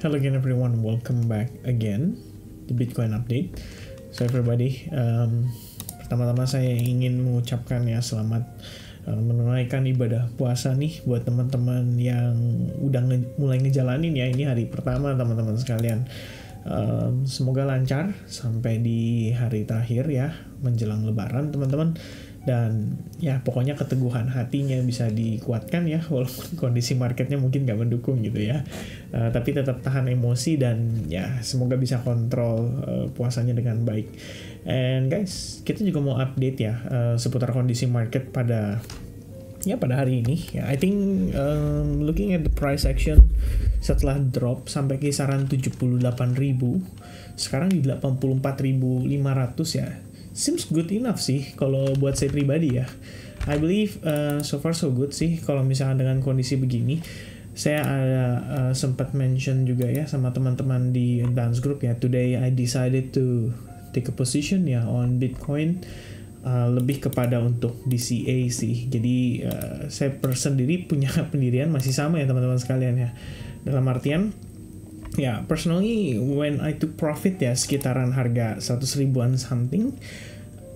Hello again everyone, welcome back again to Bitcoin Update. So everybody, pertama-tama saya ingin mengucapkan ya selamat menunaikan ibadah puasa nih buat teman-teman yang udah mulai ngejalanin ya. Ini hari pertama teman-teman sekalian. Semoga lancar sampai di hari terakhir ya menjelang lebaran teman-teman. Dan ya pokoknya keteguhan hatinya bisa dikuatkan ya, walaupun kondisi marketnya mungkin nggak mendukung gitu ya, tapi tetap tahan emosi dan ya semoga bisa kontrol puasanya dengan baik. And guys, kita juga mau update ya seputar kondisi market pada hari ini ya. I think looking at the price action setelah drop sampai kisaran 78.000, sekarang di 84.500 ya. Seems good enough sih kalau buat saya pribadi ya. I believe so far so good sih kalau misalnya dengan kondisi begini. Saya ada sempat mention juga ya sama teman-teman di dance group ya. Today I decided to take a position ya on Bitcoin, lebih kepada untuk DCA sih. Jadi saya sendiri punya pendirian masih sama ya teman-teman sekalian ya. Dalam artian ya, personally, when I took profit ya sekitaran harga 100 ribuan something,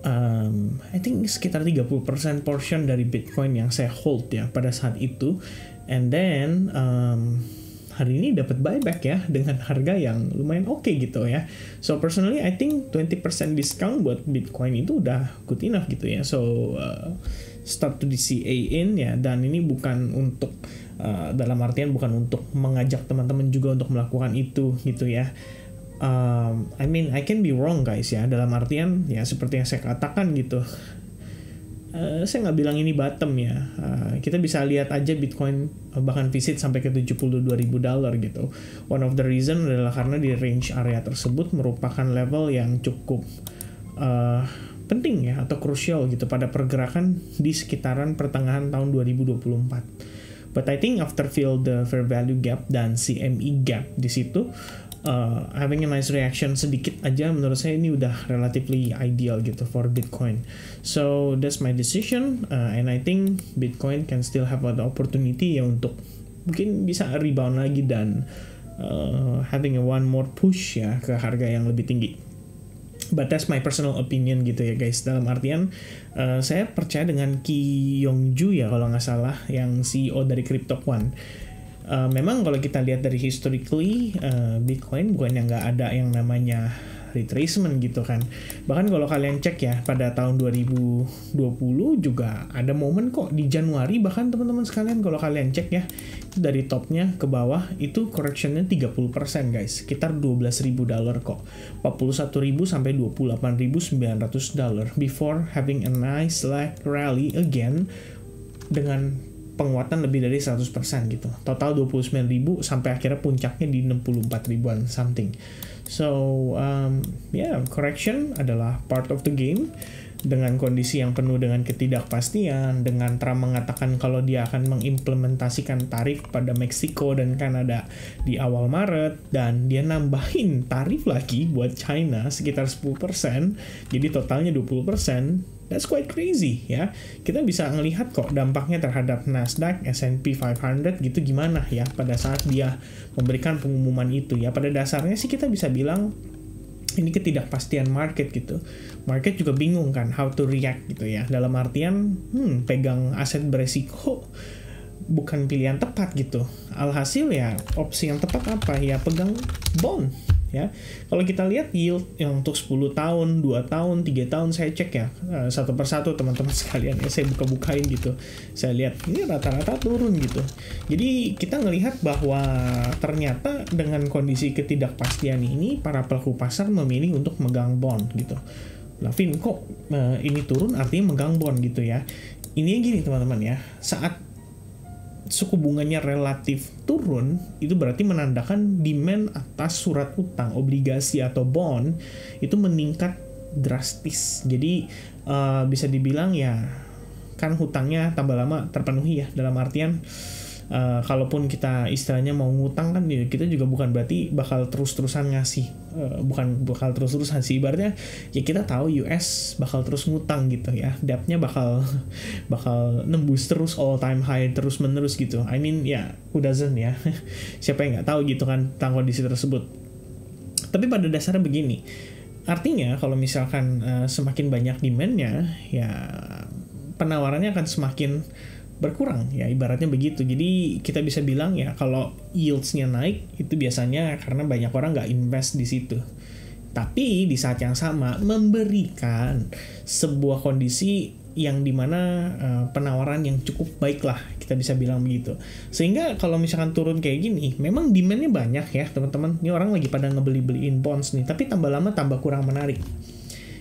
I think sekitar 30% portion dari Bitcoin yang saya hold ya pada saat itu. And then, hari ini dapat buyback ya dengan harga yang lumayan oke gitu ya. So personally, I think 20% discount buat Bitcoin itu udah good enough gitu ya. So, start to DCA in ya, dan ini bukan untuk dalam artian bukan untuk mengajak teman-teman juga untuk melakukan itu gitu ya. I mean I can be wrong guys ya, dalam artian ya seperti yang saya katakan gitu. Saya nggak bilang ini bottom ya. Kita bisa lihat aja Bitcoin bahkan visit sampai ke $72.000 gitu. One of the reason adalah karena di range area tersebut merupakan level yang cukup penting ya atau crucial gitu pada pergerakan di sekitaran pertengahan tahun 2024. But I think after fill the fair value gap dan CME gap di situ, having a nice reaction sedikit aja menurut saya ini udah relatively ideal gitu for Bitcoin. So that's my decision, and I think Bitcoin can still have an opportunity ya untuk mungkin bisa rebound lagi dan having a one more push ya ke harga yang lebih tinggi. But that's my personal opinion gitu ya guys. Dalam artian saya percaya dengan Ki Yongju ya kalau nggak salah, yang CEO dari CryptoQuant. Memang kalau kita lihat dari historically, Bitcoin bukan yang nggak ada yang namanya retracement gitu kan. Bahkan kalau kalian cek ya pada tahun 2020 juga ada momen kok di Januari, bahkan teman-teman sekalian kalau kalian cek ya dari topnya ke bawah itu correctionnya 30% guys, sekitar $12.000 kok, 41.000 sampai 28.900 before having a nice like rally again dengan penguatan lebih dari 100% gitu. Total 29.000 sampai akhirnya puncaknya di 64.000-an something. So, correction adalah part of the game. Dengan kondisi yang penuh dengan ketidakpastian, dengan Trump mengatakan kalau dia akan mengimplementasikan tarif pada Meksiko dan Kanada di awal Maret, dan dia nambahin tarif lagi buat China sekitar 10%, jadi totalnya 20%. That's quite crazy ya. Kita bisa ngelihat kok dampaknya terhadap Nasdaq, S&P 500 gitu gimana ya pada saat dia memberikan pengumuman itu ya. Pada dasarnya sih kita bisa bilang ini ketidakpastian market gitu. Market juga bingung kan how to react gitu ya. Dalam artian pegang aset beresiko bukan pilihan tepat gitu. Alhasil ya opsi yang tepat apa ya, pegang bond ya. Kalau kita lihat yield yang untuk 10 tahun, 2 tahun, 3 tahun saya cek ya satu persatu teman-teman sekalian ya, saya buka-bukain gitu. Saya lihat ini rata-rata turun gitu. Jadi kita ngelihat bahwa ternyata dengan kondisi ketidakpastian ini para pelaku pasar memilih untuk megang bond gitu. Lah Vin, kok ini turun artinya megang bond gitu ya. Ini gini teman-teman ya, saat suku bunganya relatif turun, itu berarti menandakan demand atas surat utang, obligasi atau bond itu meningkat drastis. Jadi bisa dibilang ya kan hutangnya tambah lama terpenuhi ya, dalam artian kalaupun kita istilahnya mau ngutang kan ya, kita juga bukan berarti bakal terus-terusan ngasih, bukan bakal terus-terusan sih, ibaratnya ya kita tahu US bakal terus ngutang gitu ya, debtnya bakal nembus terus all time high terus menerus gitu. I mean ya, who doesn't ya siapa yang nggak tahu gitu kan tentang kondisi tersebut. Tapi pada dasarnya begini, artinya kalau misalkan semakin banyak demand-nya ya penawarannya akan semakin berkurang ya, ibaratnya begitu. Jadi kita bisa bilang ya kalau yields-nya naik itu biasanya karena banyak orang nggak invest di situ. Tapi di saat yang sama memberikan sebuah kondisi yang dimana penawaran yang cukup baik lah, kita bisa bilang begitu. Sehingga kalau misalkan turun kayak gini, memang demand-nya banyak ya teman-teman. Ini orang lagi pada ngebeli-beliin bonds nih, tapi tambah lama tambah kurang menarik.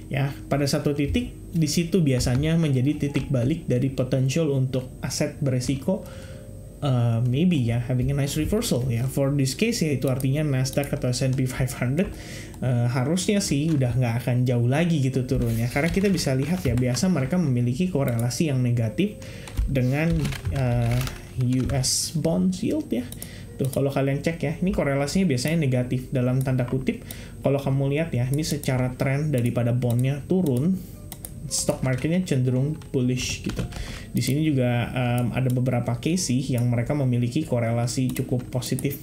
Ya, pada satu titik di situ biasanya menjadi titik balik dari potential untuk aset beresiko, maybe ya having a nice reversal ya. For this case ya itu artinya Nasdaq atau S&P 500 harusnya sih udah nggak akan jauh lagi gitu turunnya, karena kita bisa lihat ya biasa mereka memiliki korelasi yang negatif dengan US bond yield ya. Tuh kalau kalian cek ya, ini korelasinya biasanya negatif dalam tanda kutip. Kalau kamu lihat ya, ini secara tren daripada bondnya turun, stock marketnya cenderung bullish gitu. Di sini juga ada beberapa case sih yang mereka memiliki korelasi cukup positif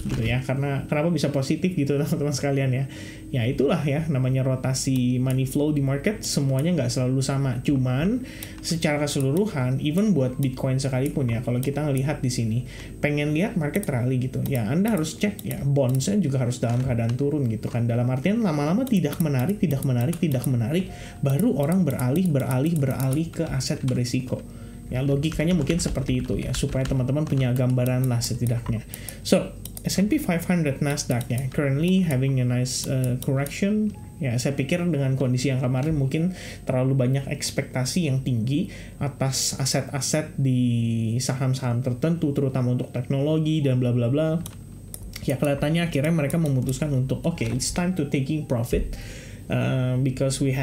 gitu ya. Karena kenapa bisa positif gitu teman-teman sekalian ya? Ya itulah ya namanya rotasi money flow di market, semuanya nggak selalu sama. Cuman secara keseluruhan, even buat Bitcoin sekalipun ya, kalau kita ngelihat di sini, pengen lihat market rally gitu, ya Anda harus cek ya bondsnya juga harus dalam keadaan turun gitu kan. Dalam artian lama-lama tidak menarik, baru orang beralih ke aset berisiko. Ya logikanya mungkin seperti itu ya, supaya teman-teman punya gambaran lah setidaknya. So S&P 500 Nasdaq ya currently having a nice correction. Ya saya pikir dengan kondisi yang kemarin mungkin terlalu banyak ekspektasi yang tinggi atas aset-aset di saham-saham tertentu, terutama untuk teknologi dan bla bla bla. Ya kelihatannya akhirnya mereka memutuskan untuk okay, it's time to taking profit. Because we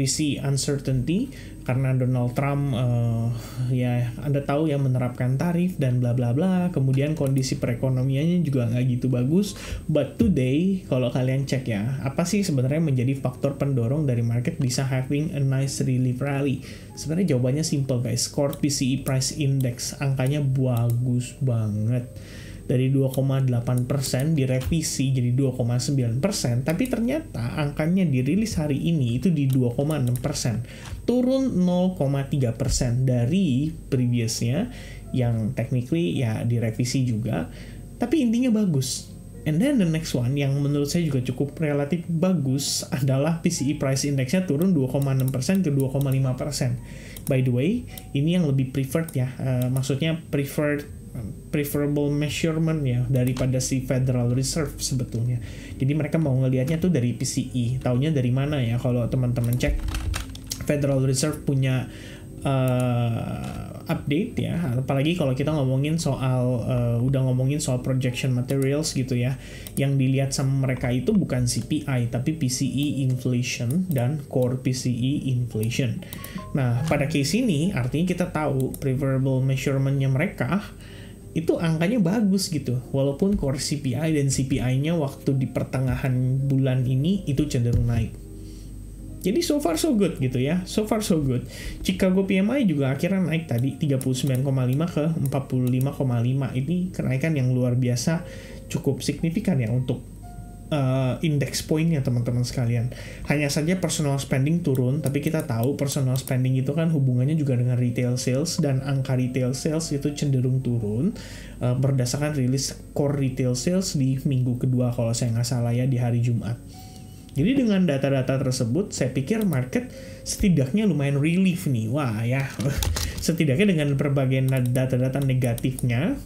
see uncertainty karena Donald Trump ya Anda tahu ya menerapkan tarif dan bla bla bla, kemudian kondisi perekonomiannya juga nggak gitu bagus. But today kalau kalian cek ya, apa sih sebenarnya menjadi faktor pendorong dari market bisa having a nice relief rally? Sebenarnya jawabannya simple guys, Core PCE Price Index angkanya bagus banget. Dari 2,8% direvisi jadi 2,9%, tapi ternyata angkanya dirilis hari ini itu di 2,6%, turun 0,3% dari previousnya yang technically ya direvisi juga, tapi intinya bagus. And then the next one yang menurut saya juga cukup relatif bagus adalah PCE Price Index-nya turun 2,6% ke 2,5%. By the way, ini yang lebih preferred ya, maksudnya preferable measurement ya daripada si Federal Reserve sebetulnya. Jadi mereka mau ngelihatnya tuh dari PCE. Taunya dari mana ya? Kalau teman-teman cek Federal Reserve punya update ya, apalagi kalau kita ngomongin soal udah ngomongin soal projection materials gitu ya, yang dilihat sama mereka itu bukan CPI tapi PCE inflation dan core PCE inflation. Nah pada case ini artinya kita tahu preferable measurementnya mereka itu angkanya bagus gitu, walaupun core CPI dan CPI-nya waktu di pertengahan bulan ini itu cenderung naik. Jadi so far so good gitu ya, so far so good. Chicago PMI juga akhirnya naik tadi 39,5 ke 45,5. Ini kenaikan yang luar biasa, cukup signifikan ya untuk index point-nya teman-teman sekalian. Hanya saja personal spending turun, tapi kita tahu personal spending itu kan hubungannya juga dengan retail sales, dan angka retail sales itu cenderung turun berdasarkan rilis core retail sales di minggu kedua kalau saya nggak salah ya, di hari Jumat. Jadi dengan data-data tersebut, saya pikir market setidaknya lumayan relief nih. Wah ya, setidaknya dengan berbagai data-data negatifnya,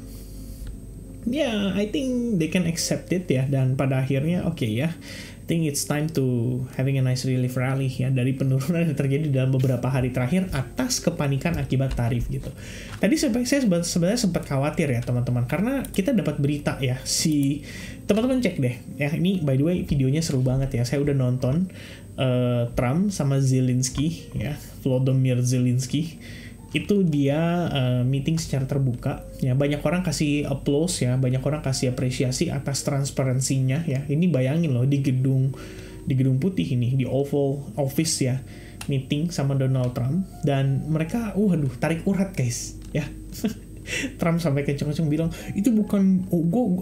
ya, I think they can accept it ya, dan pada akhirnya oke ya, I think it's time to having a nice relief rally ya dari penurunan yang terjadi dalam beberapa hari terakhir atas kepanikan akibat tarif gitu. Tadi saya sebenarnya sempat khawatir ya teman-teman, karena kita dapat berita ya, si teman-teman cek deh ya, ini by the way videonya seru banget ya, saya udah nonton Trump sama Zelensky ya, Volodymyr Zelensky. itu dia meeting secara terbuka ya, banyak orang kasih applause ya, banyak orang kasih apresiasi atas transparansinya ya. Ini bayangin loh, di gedung putih ini, di Oval Office ya, meeting sama Donald Trump, dan mereka waduh tarik urat guys ya. Trump sampai kenceng-kenceng bilang itu bukan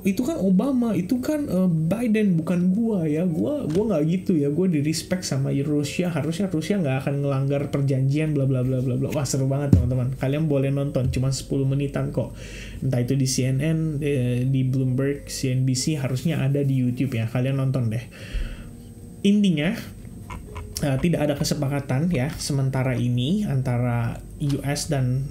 itu kan Obama, itu kan Biden, bukan gua ya, gua nggak gitu ya, gua di respect sama Rusia, harusnya Rusia nggak akan ngelanggar perjanjian bla bla bla bla bla. Wah seru banget teman-teman, kalian boleh nonton, cuma 10 menitan kok, entah itu di CNN, di Bloomberg, CNBC, harusnya ada di YouTube ya, kalian nonton deh. Intinya tidak ada kesepakatan ya sementara ini antara US dan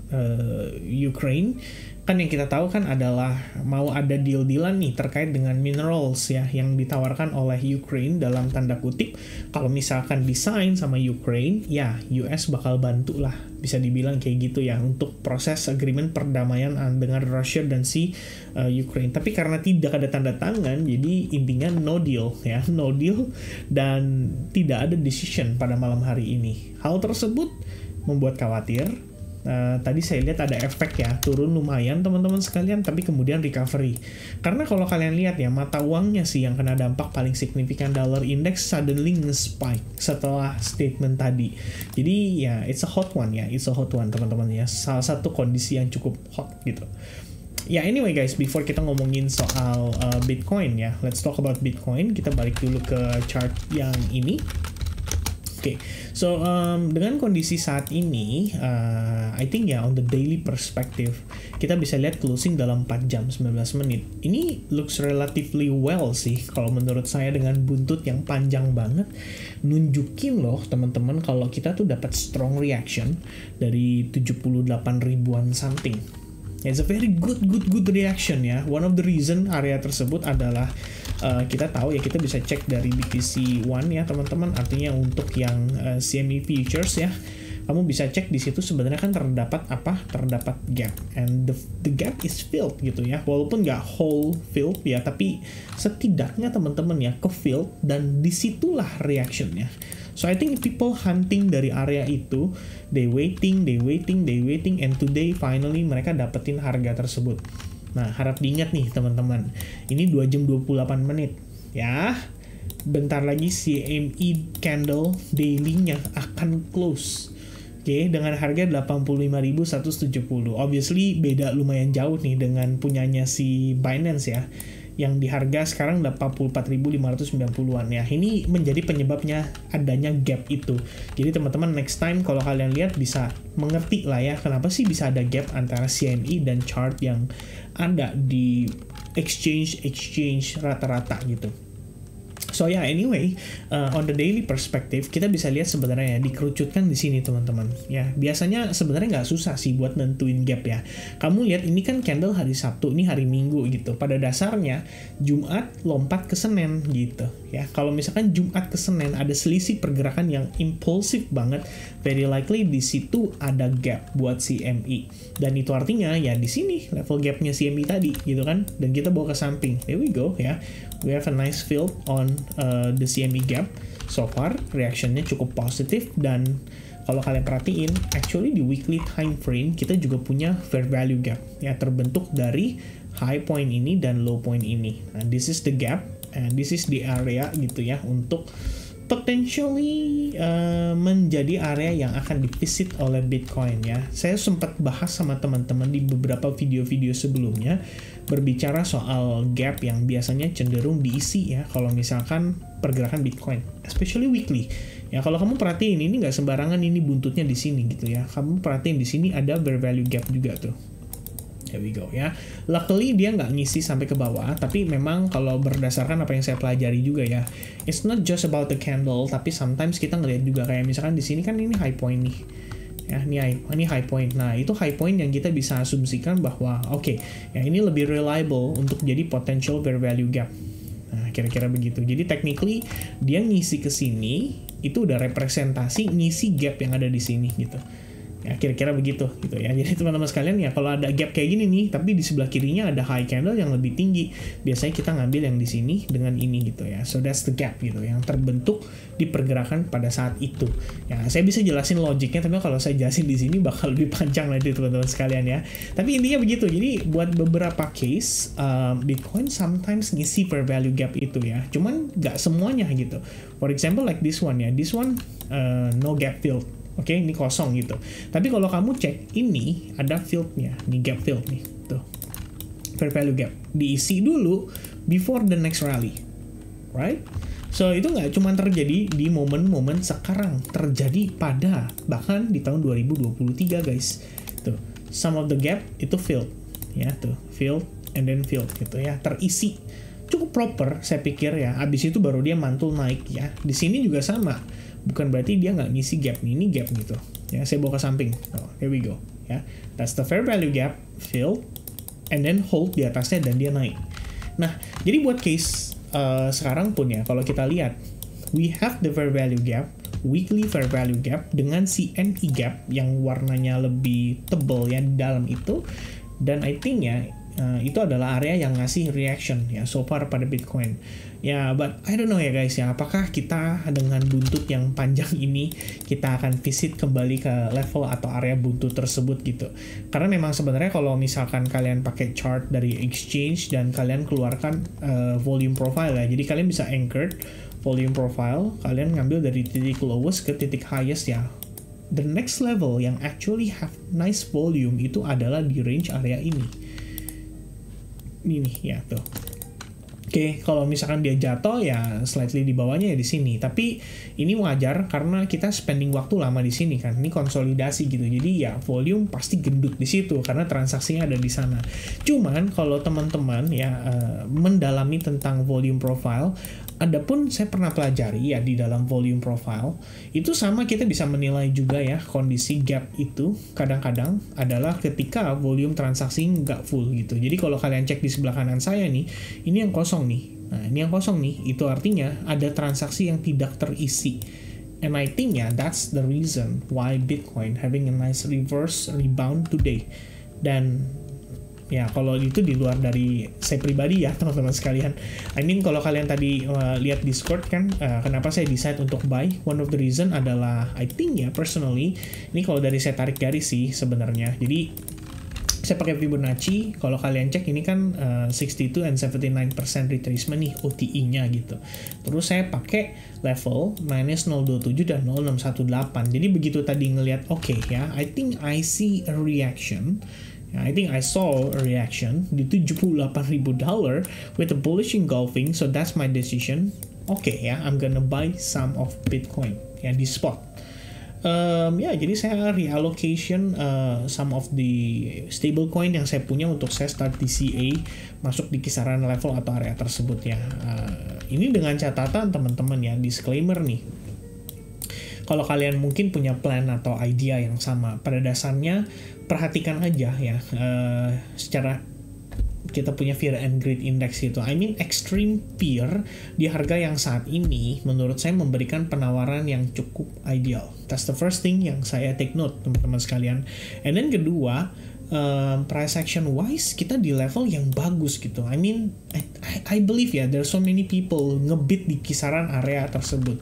Ukraine. Kan yang kita tahu kan adalah mau ada deal-dealan nih terkait dengan minerals ya yang ditawarkan oleh Ukraine, dalam tanda kutip. Kalau misalkan desain sama Ukraine, ya US bakal bantu lah, bisa dibilang kayak gitu ya, untuk proses agreement perdamaian dengan Russia dan si Ukraine. Tapi karena tidak ada tanda tangan, jadi intinya no deal ya, no deal, dan tidak ada decision pada malam hari ini. Hal tersebut membuat khawatir. Tadi saya lihat ada efek ya, turun lumayan teman-teman sekalian, tapi kemudian recovery. Karena kalau kalian lihat ya, mata uangnya sih yang kena dampak paling signifikan. Dollar index suddenly nge-spike setelah statement tadi. Jadi ya it's a hot one ya, it's a hot one teman-teman ya. Salah satu kondisi yang cukup hot gitu. Ya anyway guys, before kita ngomongin soal Bitcoin ya, let's talk about Bitcoin. Kita balik dulu ke chart yang ini. Oke, so dengan kondisi saat ini, I think ya on the daily perspective, kita bisa lihat closing dalam 4 jam 19 menit. Ini looks relatively well sih, kalau menurut saya, dengan buntut yang panjang banget. Nunjukin loh teman-teman kalau kita tuh dapat strong reaction dari 78 ribuan something. It's a very good reaction ya. One of the reason area tersebut adalah kita tahu ya, kita bisa cek dari BTC1 ya teman-teman. Artinya untuk yang CME futures ya, kamu bisa cek di situ sebenarnya kan terdapat apa? Terdapat gap, and the gap is filled gitu ya. Walaupun nggak whole filled ya, tapi setidaknya teman-teman ya ke filled, dan disitulah reactionnya. So I think people hunting dari area itu, they waiting, and today finally mereka dapetin harga tersebut. Nah, harap diingat nih teman-teman, ini 2 jam 28 menit ya. Bentar lagi CME candle daily-nya akan close. Oke, dengan harga 85.170. Obviously beda lumayan jauh nih dengan punyanya si Binance ya, yang di harga sekarang 84.590-an ya. Ini menjadi penyebabnya adanya gap itu. Jadi teman-teman next time kalau kalian lihat bisa mengerti lah ya, kenapa sih bisa ada gap antara CME dan chart yang ada di exchange rata-rata gitu. So ya, anyway, on the daily perspective kita bisa lihat sebenarnya ya, dikerucutkan di sini teman-teman. Ya, biasanya sebenarnya nggak susah sih buat nentuin gap ya. Kamu lihat ini kan candle hari Sabtu, ini hari Minggu gitu. Pada dasarnya Jumat lompat ke Senin gitu. Ya, kalau misalkan Jumat ke Senin ada selisih pergerakan yang impulsif banget, very likely di situ ada gap buat CME. Dan itu artinya ya di sini level gapnya CME tadi gitu kan. Dan kita bawa ke samping. There we go ya. We have a nice fill on the CME gap. So far reactionnya cukup positif, dan kalau kalian perhatiin actually di weekly time frame kita juga punya fair value gap ya, terbentuk dari high point ini dan low point ini. Nah, this is the gap and this is the area gitu ya, untuk potentially menjadi area yang akan divisit oleh Bitcoin ya. Saya sempat bahas sama teman-teman di beberapa video-video sebelumnya berbicara soal gap yang biasanya cenderung diisi ya kalau misalkan pergerakan Bitcoin, especially weekly. Ya, kalau kamu perhatiin ini nggak sembarangan, ini buntutnya di sini gitu ya. Kamu perhatiin di sini ada fair value gap juga tuh. There we go ya. Luckily dia nggak ngisi sampai ke bawah, tapi memang kalau berdasarkan apa yang saya pelajari juga ya, it's not just about the candle, tapi sometimes kita ngelihat juga kayak misalkan di sini kan ini high point nih. Ya, ini high point. Nah, itu high point yang kita bisa asumsikan bahwa oke, ya ini lebih reliable untuk jadi potential fair value gap. Nah, kira-kira begitu. Jadi technically dia ngisi ke sini itu udah representasi ngisi gap yang ada di sini gitu. Ya kira-kira begitu gitu ya. Jadi teman-teman sekalian ya, kalau ada gap kayak gini nih, tapi di sebelah kirinya ada high candle yang lebih tinggi, biasanya kita ngambil yang di sini dengan ini gitu ya. So that's the gap gitu yang terbentuk di pergerakan pada saat itu. Ya saya bisa jelasin logiknya, tapi kalau saya jelasin di sini bakal lebih panjang nanti teman-teman sekalian ya. Tapi intinya begitu. Jadi buat beberapa case Bitcoin sometimes ngisi fair value gap itu ya. Cuman nggak semuanya gitu. For example like this one ya. This one no gap filled. Oke, ini kosong gitu. Tapi kalau kamu cek ini ada fieldnya, ini gap field nih, tuh fair value gap diisi dulu before the next rally, right? So itu nggak cuma terjadi di momen-momen sekarang, terjadi pada bahkan di tahun 2023 guys. Tuh, some of the gap itu filled, ya tuh filled and then filled gitu ya, terisi cukup proper saya pikir ya. Abis itu baru dia mantul naik ya. Di sini juga sama. Bukan berarti dia nggak ngisi gap nih, ini gap gitu ya. Saya bawa ke samping, here we go ya. That's the fair value gap, fill and then hold di atasnya dan dia naik. Nah jadi buat case sekarang pun ya, kalau kita lihat we have the fair value gap, weekly fair value gap dengan CME gap yang warnanya lebih tebal ya di dalam itu, dan I think ya itu adalah area yang ngasih reaction ya so far pada Bitcoin ya. But I don't know ya guys ya, apakah kita dengan buntut yang panjang ini kita akan visit kembali ke level atau area buntut tersebut gitu. Karena memang sebenarnya kalau misalkan kalian pakai chart dari exchange dan kalian keluarkan volume profile ya, jadi kalian bisa anchored volume profile, kalian ngambil dari titik lowest ke titik highest ya. The next level yang actually have nice volume itu adalah di range area ini. Ini nih ya tuh. Oke, kalau misalkan dia jatuh ya slightly di bawahnya ya di sini. Tapi ini wajar karena kita spending waktu lama di sini kan. Ini konsolidasi gitu. Jadi ya volume pasti gendut di situ karena transaksinya ada di sana. Cuman kalau teman-teman ya mendalami tentang volume profile, adapun saya pernah pelajari ya di dalam volume profile, itu sama kita bisa menilai juga ya kondisi gap itu kadang-kadang adalah ketika volume transaksi nggak full gitu. Jadi kalau kalian cek di sebelah kanan saya nih, ini yang kosong nih. Nah ini yang kosong nih, itu artinya ada transaksi yang tidak terisi. And I think ya that's the reason why Bitcoin having a nice reverse rebound today. Dan ya kalau itu di luar dari saya pribadi ya teman-teman sekalian. I mean kalau kalian tadi lihat Discord kan, kenapa saya decide untuk buy, one of the reason adalah I think ya personally, ini kalau dari saya tarik garis sih sebenarnya. Jadi saya pakai Fibonacci, kalau kalian cek ini kan 62 and 79% retracement nih OTE-nya gitu. Terus saya pakai level minus 027 dan 0618. Jadi begitu tadi ngelihat oke ya, I think I see a reaction. I think I saw a reaction di $78,000 with a bullish engulfing, so that's my decision. Okay, ya, I'm gonna buy some of Bitcoin ya di spot. Ya, jadi saya reallocation some of the stablecoin yang saya punya untuk saya start DCA masuk di kisaran level atau area tersebut ya. Ini dengan catatan teman-teman ya, disclaimer nih. Kalau kalian mungkin punya plan atau idea yang sama, pada dasarnya perhatikan aja ya secara kita punya fear and greed index itu. I mean extreme fear di harga yang saat ini menurut saya memberikan penawaran yang cukup ideal. That's the first thing yang saya take note teman-teman sekalian. And then kedua, price action wise kita di level yang bagus gitu. I mean I believe ya there's so many people ngebit di kisaran area tersebut.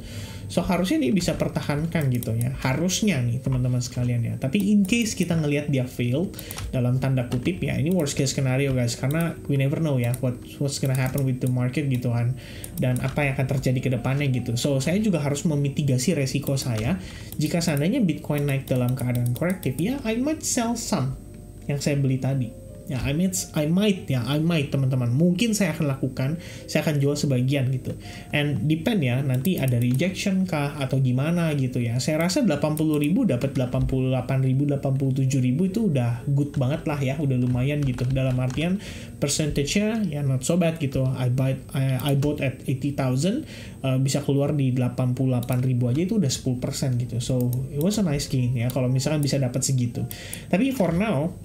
So harusnya dia bisa pertahankan gitu ya. Harusnya nih teman-teman sekalian ya. Tapi in case kita ngelihat dia fail dalam tanda kutip ya, ini worst case scenario guys, karena we never know ya what's gonna happen with the market gitu kan, dan apa yang akan terjadi ke depannya gitu. So saya juga harus memitigasi resiko saya. Jika seandainya Bitcoin naik dalam keadaan korektif ya, I might sell some yang saya beli tadi. Ya, I might teman-teman. Mungkin saya akan lakukan, saya akan jual sebagian gitu. And depend ya, nanti ada rejection kah atau gimana gitu ya. Saya rasa 80.000 dapat 88.000, 87.000 itu udah good banget lah ya, udah lumayan gitu. Dalam artian percentage-nya ya not so bad gitu. I bought at 80,000, bisa keluar di 88.000 aja itu udah 10% gitu. So, it was a nice gain ya kalau misalkan bisa dapat segitu. Tapi for now,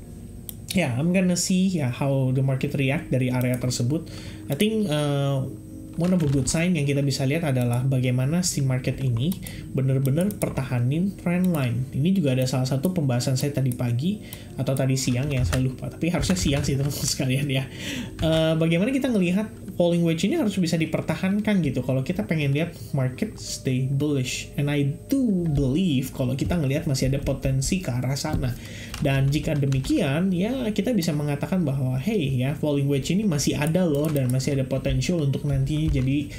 I'm gonna see how the market react dari area tersebut. I think one of a good sign yang kita bisa lihat adalah bagaimana si market ini benar-benar pertahanin trend line. Ini juga ada salah satu pembahasan saya tadi pagi atau tadi siang yang saya lupa, tapi harusnya siang sih teman-teman sekalian ya. Bagaimana kita ngelihat falling wedge ini harus bisa dipertahankan gitu kalau kita pengen lihat market stay bullish. And I do believe kalau kita ngelihat masih ada potensi ke arah sana. Dan jika demikian, ya kita bisa mengatakan bahwa hey ya, falling wedge ini masih ada loh dan masih ada potensial untuk nantinya jadi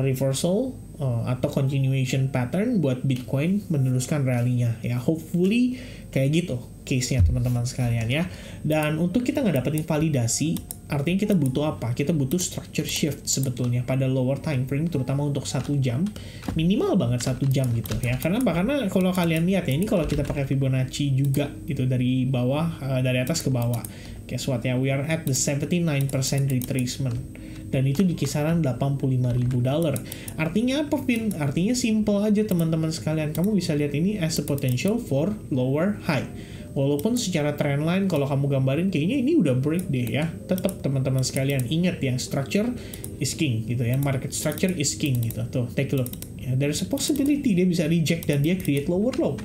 reversal atau continuation pattern buat Bitcoin meneruskan rally-nya. Ya, hopefully kayak gitu case-nya teman-teman sekalian ya. Dan untuk kita nggak dapetin validasi, artinya kita butuh apa? Kita butuh structure shift sebetulnya pada lower time frame, terutama untuk 1 jam, minimal banget 1 jam gitu ya. Karena apa? Karena kalau kalian lihat ya, ini kalau kita pakai Fibonacci juga gitu dari bawah, dari atas ke bawah. Guess what ya, we are at the 79% retracement. Dan itu di kisaran $85.000. Artinya apa, Vin? Artinya simple aja teman-teman sekalian. Kamu bisa lihat ini as a potential for lower high. Walaupun secara trendline kalau kamu gambarin kayaknya ini udah break deh ya. Tetap teman-teman sekalian ingat ya, structure is king gitu ya. Market structure is king gitu. Tuh, take a look. Ya, there's a possibility dia bisa reject dan dia create lower low.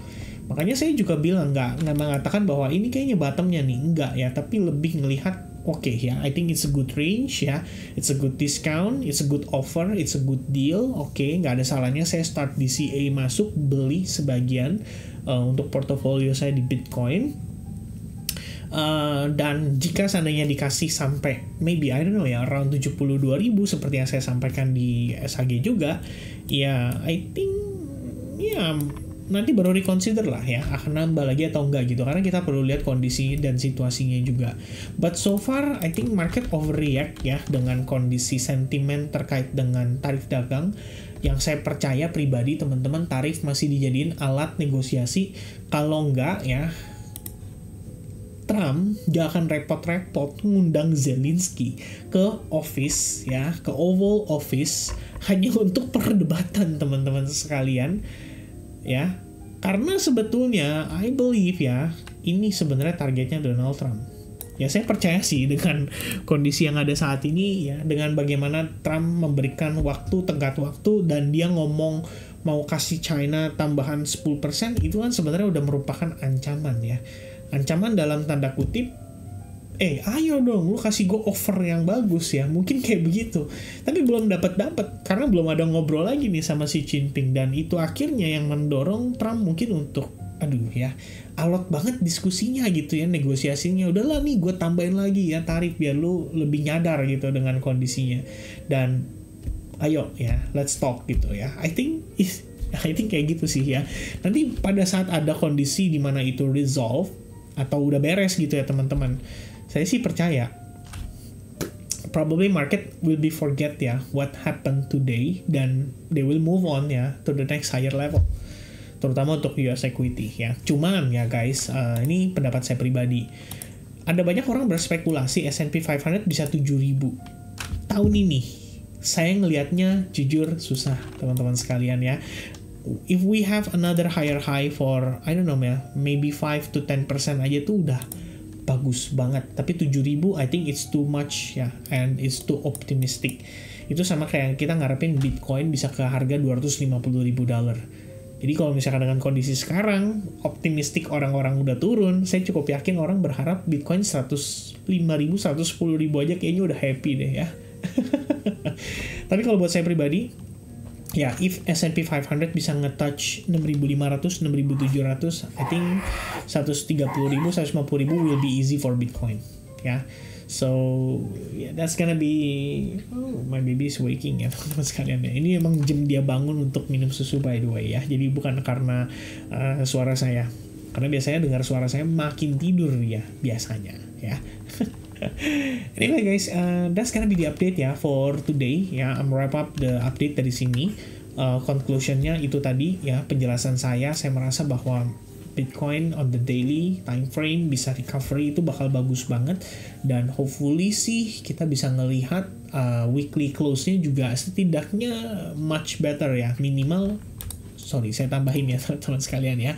Makanya saya juga bilang nggak mengatakan bahwa ini kayaknya bottomnya nih, enggak ya, tapi lebih ngelihat oke ya, I think it's a good range ya, it's a good discount, it's a good offer, it's a good deal, oke, nggak ada salahnya saya start DCA masuk, beli sebagian untuk portofolio saya di Bitcoin. Dan jika seandainya dikasih sampai maybe I don't know ya around 72.000 seperti yang saya sampaikan di SHG juga, ya I think ya nanti baru reconsider lah ya, akan nambah lagi atau enggak gitu, karena kita perlu lihat kondisi dan situasinya juga. But so far I think market overreact ya dengan kondisi sentimen terkait dengan tarif dagang, yang saya percaya pribadi teman-teman tarif masih dijadiin alat negosiasi. Kalau enggak ya, Trump gak akan repot-repot ngundang Zelensky ke office ya, ke Oval Office hanya untuk perdebatan teman-teman sekalian ya. Karena sebetulnya I believe ya, ini sebenarnya targetnya Donald Trump. Ya saya percaya sih dengan kondisi yang ada saat ini ya, dengan bagaimana Trump memberikan waktu, tenggat waktu, dan dia ngomong mau kasih China tambahan 10%, itu kan sebenarnya udah merupakan ancaman ya. Ancaman dalam tanda kutip, ayo dong lu kasih gue offer yang bagus ya, mungkin kayak begitu. Tapi belum dapat karena belum ada ngobrol lagi nih sama Xi Jinping, dan itu akhirnya yang mendorong Trump mungkin untuk alot banget diskusinya gitu ya, negosiasinya. Udahlah nih gue tambahin lagi ya tarif biar lu lebih nyadar gitu dengan kondisinya, dan ayo ya let's talk gitu ya. I think kayak gitu sih ya. Nanti pada saat ada kondisi di mana itu resolve atau udah beres gitu ya teman-teman, saya sih percaya probably market will be forget ya what happened today, dan they will move on ya to the next higher level, terutama untuk US equity ya. Cuman ya guys, ini pendapat saya pribadi, ada banyak orang berspekulasi S&P 500 bisa 7.000 tahun ini. Saya ngelihatnya jujur susah teman-teman sekalian ya. If we have another higher high for I don't know ya, maybe 5 to 10% aja tuh udah bagus banget. Tapi 7.000 I think it's too much ya, and it's too optimistic. Itu sama kayak kita ngarepin Bitcoin bisa ke harga $250.000. Jadi kalau misalkan dengan kondisi sekarang, optimistik orang-orang udah turun, saya cukup yakin orang berharap Bitcoin 105.000, 110.000 aja kayaknya udah happy deh ya. Tapi kalau buat saya pribadi, ya, if S&P 500 bisa nge-touch 6.500, 6.700, I think 130.000, 150.000 will be easy for Bitcoin. Ya, so yeah, that's gonna be, my baby is waking ya teman-teman sekalian ya. Ini emang jam dia bangun untuk minum susu by the way ya. Jadi bukan karena suara saya, karena biasanya dengar suara saya makin tidur ya biasanya ya. Anyway guys, that's gonna be the update ya for today ya. I'm wrap up the update dari sini. Conclusionnya itu tadi ya, penjelasan saya merasa bahwa Bitcoin on the daily time frame bisa recovery itu bakal bagus banget, dan hopefully sih kita bisa ngelihat weekly close-nya juga setidaknya much better ya, minimal. Sorry, saya tambahin ya teman-teman sekalian ya.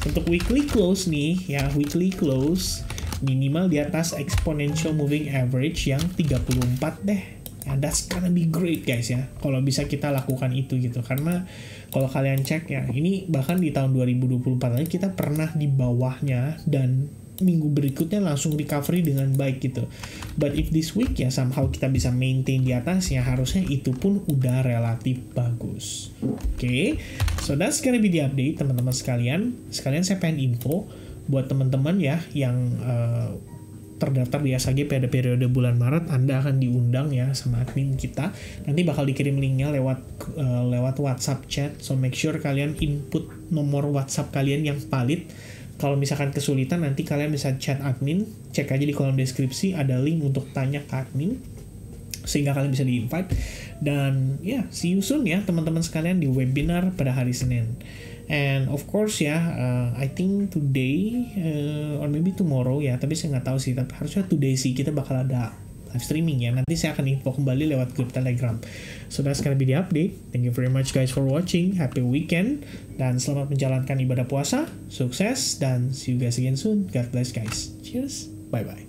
Untuk weekly close nih ya, weekly close minimal di atas exponential moving average yang 34 deh. And that's gonna be great guys ya, kalau bisa kita lakukan itu gitu. Karena kalau kalian cek ya, ini bahkan di tahun 2024 aja kita pernah di bawahnya, dan minggu berikutnya langsung recovery dengan baik gitu. But if this week ya somehow kita bisa maintain di atas ya, harusnya itu pun udah relatif bagus. Oke, so that's gonna be the update teman-teman sekalian. Sekalian saya pengen info buat teman-teman ya yang terdaftar di SAG pada periode bulan Maret, Anda akan diundang ya sama admin kita. Nanti bakal dikirim linknya lewat WhatsApp chat. So make sure kalian input nomor WhatsApp kalian yang valid. Kalau misalkan kesulitan, nanti kalian bisa chat admin, cek aja di kolom deskripsi, ada link untuk tanya ke admin, sehingga kalian bisa di-invite. Dan ya, see you soon ya teman-teman sekalian di webinar pada hari Senin. And of course ya, I think today, or maybe tomorrow ya, tapi saya nggak tahu sih, tapi harusnya today sih kita bakal ada live streaming ya. Nanti saya akan info kembali lewat grup Telegram. So that's gonna be the update. Thank you very much guys for watching. Happy weekend. Dan selamat menjalankan ibadah puasa. Sukses. Dan see you guys again soon. God bless guys. Cheers. Bye-bye.